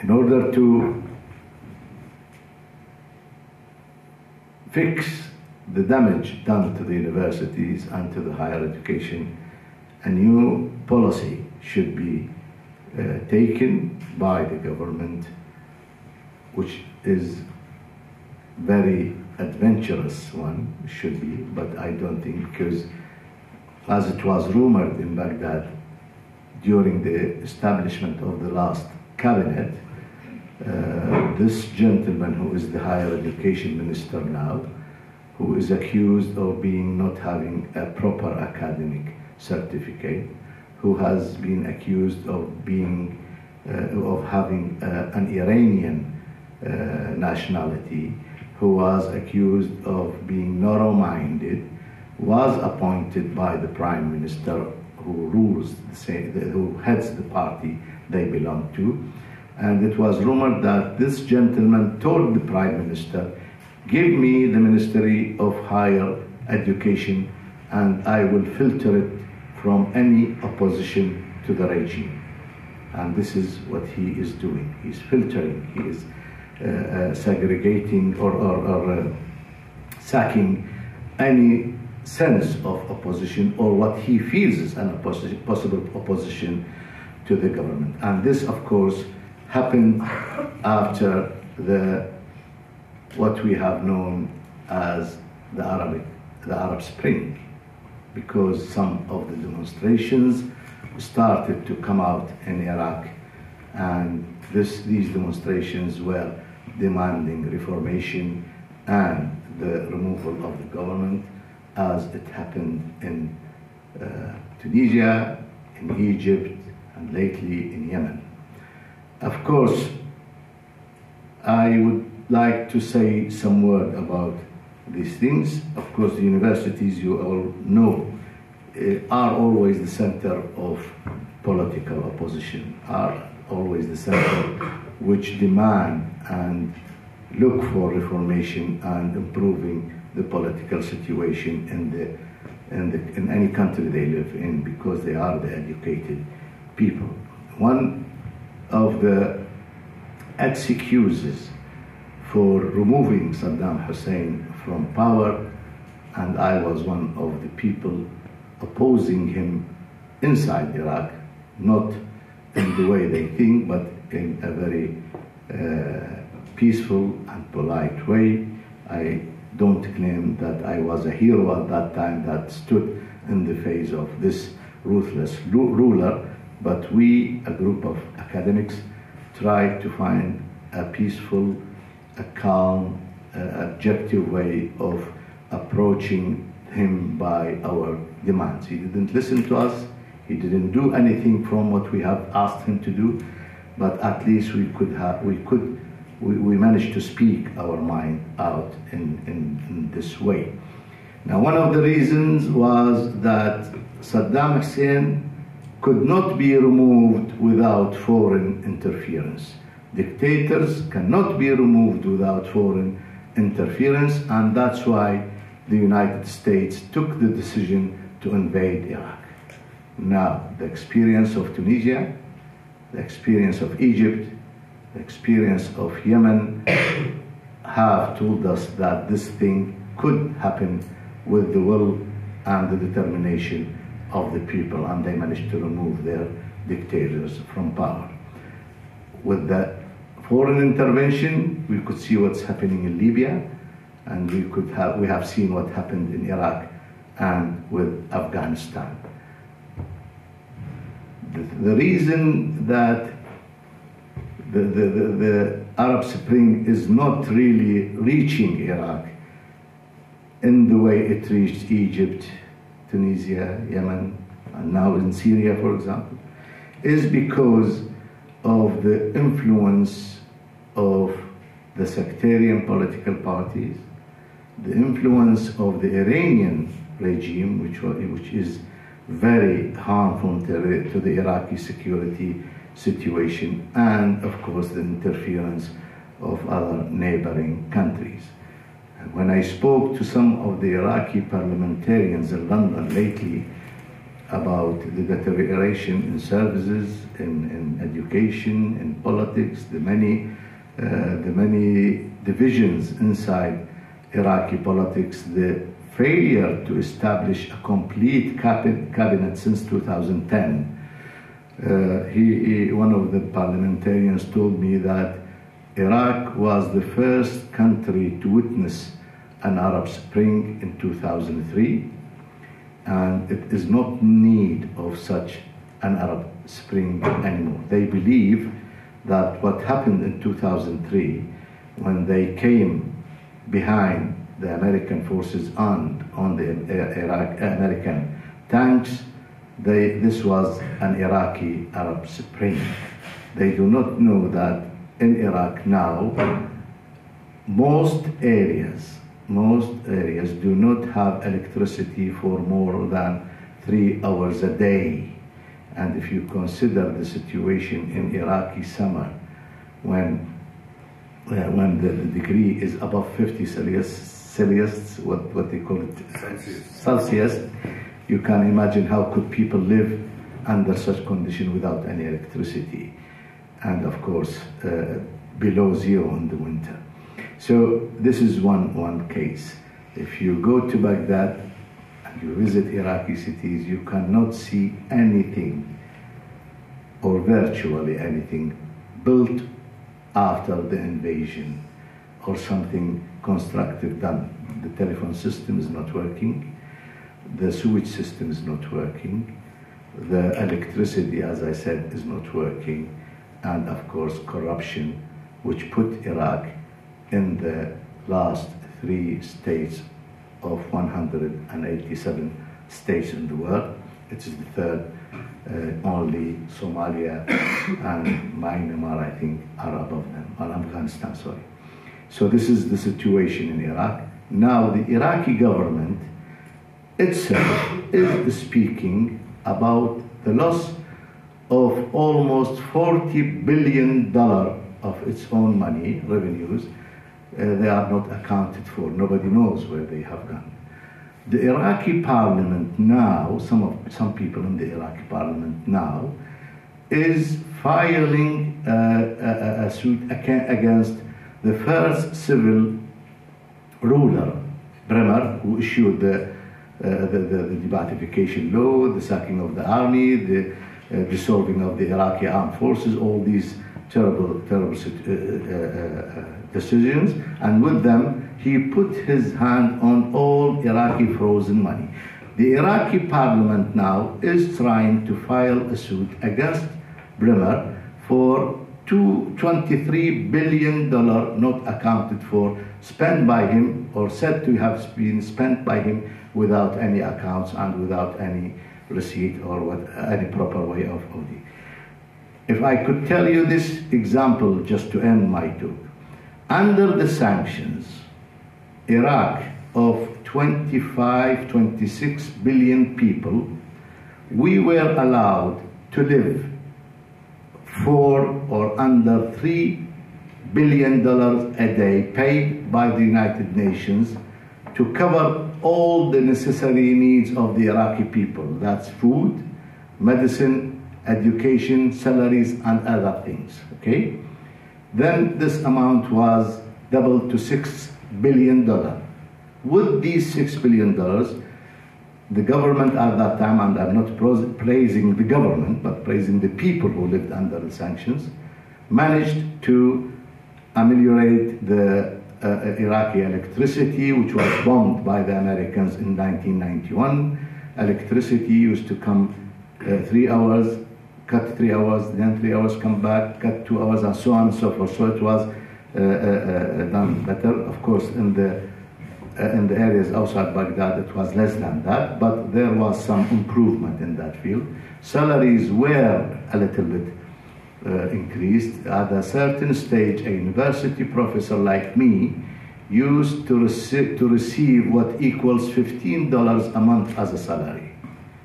in order to fix the damage done to the universities and to the higher education, a new policy should be taken by the government, which is very adventurous one, should be, but I don't think, because as it was rumored in Baghdad during the establishment of the last cabinet, this gentleman who is the higher education minister now, who is accused of being not having a proper academic certificate, who has been accused of being of having an Iranian nationality, who was accused of being narrow-minded, was appointed by the prime minister who rules, who heads the party they belong to. And it was rumored that this gentleman told the prime minister, "Give me the Ministry of Higher Education and I will filter it from any opposition to the regime." And this is what he is doing. He's filtering, he is segregating or sacking any sense of opposition or what he feels is an possible opposition to the government. And this, of course, happened after what we have known as the Arab Spring, because some of the demonstrations started to come out in Iraq, and these demonstrations were demanding reformation and the removal of the government, as it happened in Tunisia, in Egypt, and lately in Yemen. Of course, I would like to say some word about these things. Of course, the universities, you all know, are always the center of political opposition, are always the center which demand and look for reformation and improving the political situation in any country they live in, because they are the educated people. One of the excuses for removing Saddam Hussein from power, and I was one of the people opposing him inside Iraq, not in the way they think, but in a very peaceful and polite way. I don't claim that I was a hero at that time that stood in the face of this ruthless ruler, but we, a group of academics, tried to find a peaceful, a calm, objective way of approaching him by our demands. He didn't listen to us, he didn't do anything from what we have asked him to do, but at least we managed to speak our mind out in this way. Now, one of the reasons was that Saddam Hussein could not be removed without foreign interference. Dictators cannot be removed without foreign interference, and that's why the United States took the decision to invade Iraq. Now, the experience of Tunisia, the experience of Egypt, the experience of Yemen have told us that this thing could happen with the will and the determination of the people, and they managed to remove their dictators from power. With that foreign intervention, we could see what's happening in Libya, and we have seen what happened in Iraq and with Afghanistan. The reason that the Arab Spring is not really reaching Iraq in the way it reached Egypt, Tunisia, Yemen, and now in Syria, for example, is because of the influence of the sectarian political parties, the influence of the Iranian regime, which is very harmful to the Iraqi security situation, and of course the interference of other neighboring countries. When I spoke to some of the Iraqi parliamentarians in London lately, about the deterioration in services, in education, in politics, the many divisions inside Iraqi politics, the failure to establish a complete cabinet since 2010. One of the parliamentarians told me that Iraq was the first country to witness an Arab Spring in 2003, and it is not in need of such an Arab Spring anymore. They believe that what happened in 2003, when they came behind the American forces on the American tanks, this was an Iraqi Arab Spring. They do not know that in Iraq now, most areas do not have electricity for more than 3 hours a day. And if you consider the situation in Iraqi summer, when the degree is above 50 Celsius, what they call it, Celsius, you can imagine how could people live under such condition without any electricity, and of course below zero in the winter. So this is one case. If you go to Baghdad and you visit Iraqi cities, you cannot see anything, or virtually anything, built after the invasion or something constructive done. The telephone system is not working, the sewage system is not working, the electricity, as I said, is not working, and of course corruption, which put Iraq in the last 3 states of 187 states in the world. It is the third. Only Somalia and Myanmar, I think, are above them, or Afghanistan, sorry. So this is the situation in Iraq. Now the Iraqi government itself is speaking about the loss of almost $40 billion of its own money, revenues. They are not accounted for. Nobody knows where they have gone. The Iraqi parliament now, some people in the Iraqi parliament now, is filing a suit against the first civil ruler, Bremer, who issued the debattification law, the sacking of the army, the dissolving of the Iraqi armed forces, all these terrible decisions, and with them he put his hand on all Iraqi frozen money. The Iraqi parliament now is trying to file a suit against Bremer for $23 billion not accounted for, spent by him, or said to have been spent by him without any accounts and without any receipt or any proper way of it. If I could tell you this example just to end my talk. Under the sanctions, Iraq of 26 billion people, we were allowed to live for or under $3 billion a day paid by the United Nations to cover all the necessary needs of the Iraqi people. That's food, medicine, education, salaries, and other things, okay? Then this amount was doubled to $6 billion. With these $6 billion, the government at that time, and I'm not praising the government, but praising the people who lived under the sanctions, managed to ameliorate the Iraqi electricity, which was bombed by the Americans in 1991. Electricity used to come 3 hours, cut 3 hours, then 3 hours, come back, cut 2 hours, and so on and so forth. So it was done better. Of course, in the areas outside Baghdad, it was less than that, but there was some improvement in that field. Salaries were a little bit increased. At a certain stage, a university professor like me used to receive what equals $15 a month as a salary.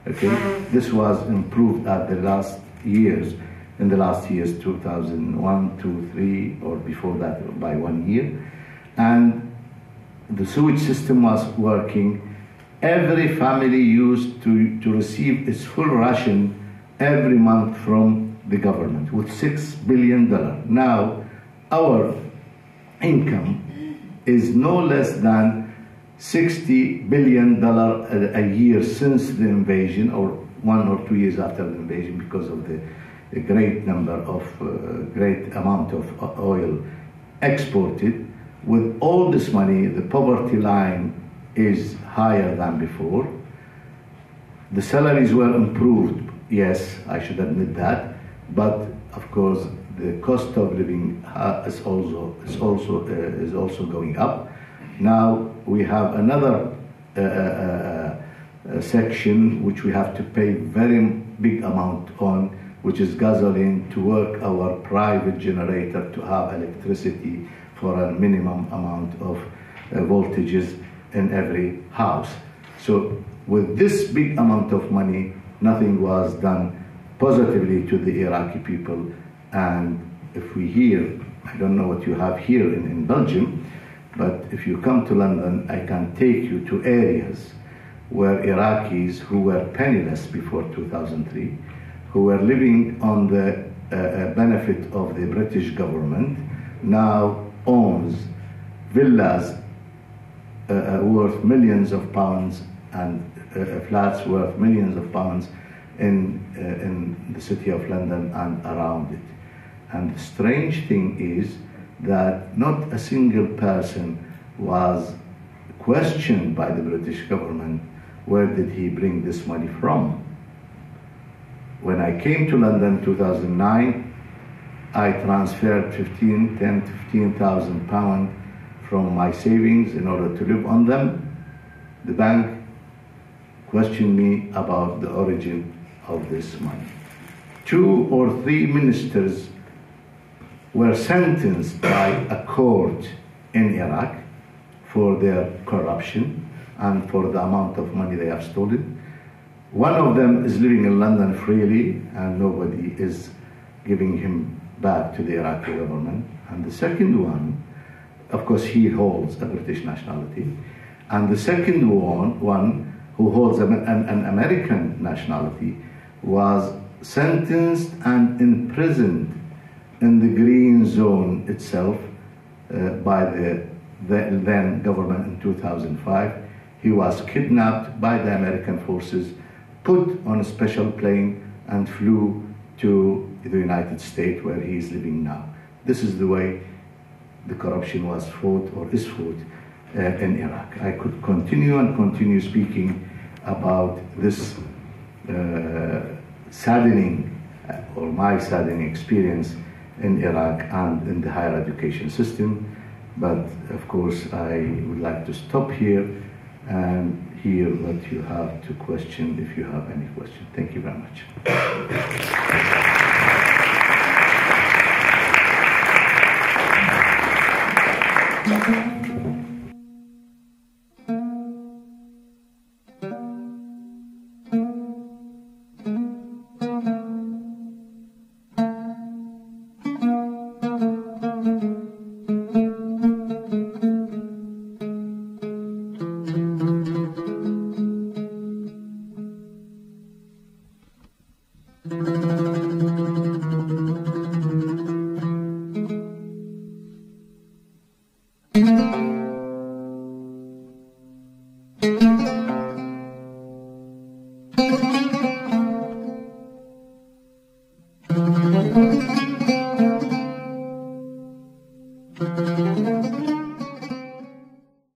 Okay, this was improved at the last years, in the last years, 2001, 2, 3, or before that by 1 year, and the sewage system was working. every family used to receive its full ration every month from the government with $6 billion. Now, our income is no less than $60 billion a year since the invasion, or 1 or 2 years after the invasion, because of the great amount of oil exported. With all this money, the poverty line is higher than before. The salaries were improved, yes, I should admit that, but of course the cost of living is also going up. Now we have another section which we have to pay very big amount on, which is gasoline, to work our private generator to have electricity for a minimum amount of voltages in every house. So with this big amount of money, nothing was done positively to the Iraqi people. And if we hear, I don't know what you have here in Belgium, but if you come to London, I can take you to areas where Iraqis who were penniless before 2003, who were living on the benefit of the British government, now owns villas worth millions of pounds and flats worth millions of pounds in the city of London and around it. And the strange thing is that not a single person was questioned by the British government, where did he bring this money from? When I came to London in 2009, I transferred 15,000 pounds from my savings in order to live on them. The bank questioned me about the origin of this money. 2 or 3 ministers were sentenced by a court in Iraq for their corruption and for the amount of money they have stolen. One of them is living in London freely, and nobody is giving him back to the Iraqi government. And the second one, of course, he holds a British nationality. And the second one who holds an American nationality, was sentenced and imprisoned in the green zone itself by the then government in 2005. He was kidnapped by the American forces, put on a special plane, and flew to the United States, where he is living now. This is the way the corruption was fought, or is fought, in Iraq. I could continue and continue speaking about this saddening, or my saddening experience in Iraq and in the higher education system. But of course, I would like to stop here and hear what you have to question, if you have any question. Thank you very much. Thank you.